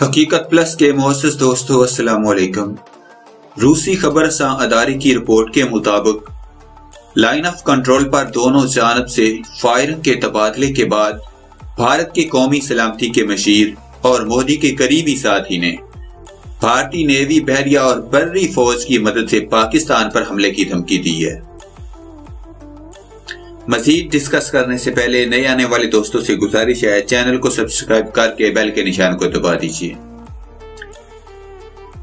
हकीकत प्लस के मोअज़्ज़ज़ दोस्तों, अस्सलाम वालेकुम। रूसी खबरसां अदारे की रिपोर्ट के मुताबिक लाइन ऑफ कंट्रोल पर दोनों जानब से फायरिंग के तबादले के बाद भारत के कौमी सलामती के मशीर और मोदी के करीबी साथी ने भारतीय नेवी, बहरिया और बर्री फौज की मदद से पाकिस्तान पर हमले की धमकी दी है। मजीद डिस्कस करने से पहले नए आने वाले दोस्तों से गुजारिश है, चैनल को सब्सक्राइब करके बेल के निशान को दबा दीजिए।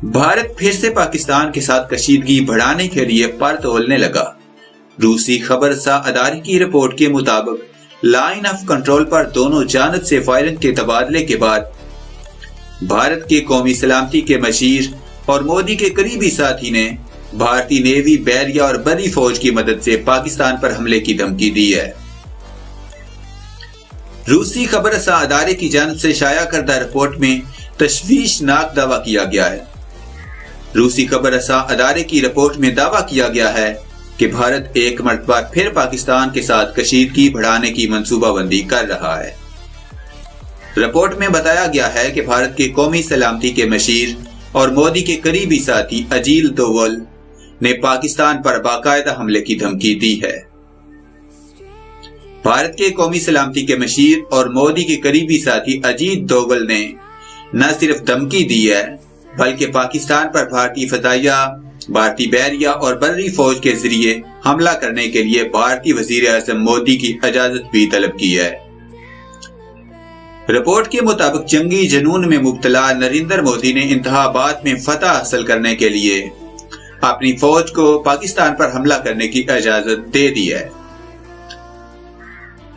भारत फिर से पाकिस्तान के साथ कशीदगी बढ़ाने के लिए पर तोलने लगा। रूसी खबरसां अदारे की रिपोर्ट के मुताबिक लाइन ऑफ कंट्रोल पर दोनों जानब से फायरिंग के तबादले के बाद भारत के कौमी सलामती के मशीर और मोदी के करीबी साथी ने भारतीय नेवी, बहरिया और बर्री फौज की मदद से पाकिस्तान पर हमले की धमकी दी है। रूसी खबरसां अदारे की जानिब से शाया करदा रिपोर्ट में तशवीशनाक दावा किया गया है। रूसी खबरसां अदारे की रिपोर्ट में दावा किया गया है कि भारत एक मरतबा फिर पाकिस्तान के साथ कशीदगी बढ़ाने की मंसूबाबंदी कर रहा है। रिपोर्ट में बताया गया है कि भारत के कौमी सलामती के मशीर और मोदी के करीबी साथी अजील दोवल ने पाकिस्तान पर बाकायदा हमले की धमकी दी है। भारत के कौमी सलामती के मशीर और मोदी के करीबी साथी अजीत दोवल ने न सिर्फ धमकी दी है बल्कि पाकिस्तान पर भारतीय फदाइया, भारतीय बहरिया और बर्री फौज के जरिए हमला करने के लिए भारतीय वजीर आज़म मोदी की इजाजत भी तलब की है। रिपोर्ट के मुताबिक जंगी जुनून में मुब्तला नरेंद्र मोदी ने इंतखाबात में फतह हासिल करने के लिए अपनी फौज को पाकिस्तान पर हमला करने की इजाजत दे दी है।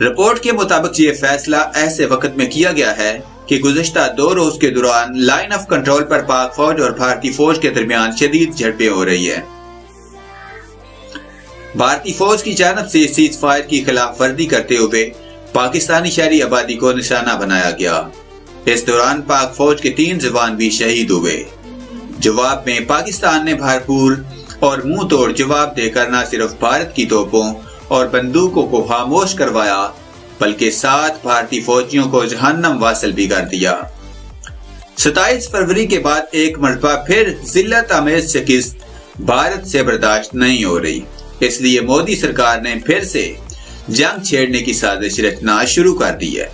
रिपोर्ट के मुताबिक ये फैसला ऐसे वक्त में किया गया है कि गुज़िश्ता 2 रोज के दौरान लाइन ऑफ कंट्रोल पर पाक फौज और भारतीय फौज के दरमियान शदीद झड़पें हो रही है। भारतीय फौज की जानब से सीज फायर की खिलाफ वर्जी करते हुए पाकिस्तानी शहरी आबादी को निशाना बनाया गया। इस दौरान पाक फौज के 3 जवान भी शहीद हुए। जवाब में पाकिस्तान ने भरपूर और मुंह तोड़ जवाब देकर न सिर्फ भारत की तोपों और बंदूकों को खामोश करवाया बल्कि 7 भारतीय फौजियों को जहन्नम वासिल भी कर दिया। 27 फरवरी के बाद एक मरतबा फिर जिल्लत आमेज शिकस्त भारत से बर्दाश्त नहीं हो रही, इसलिए मोदी सरकार ने फिर से जंग छेड़ने की साजिश रचना शुरू कर दी है।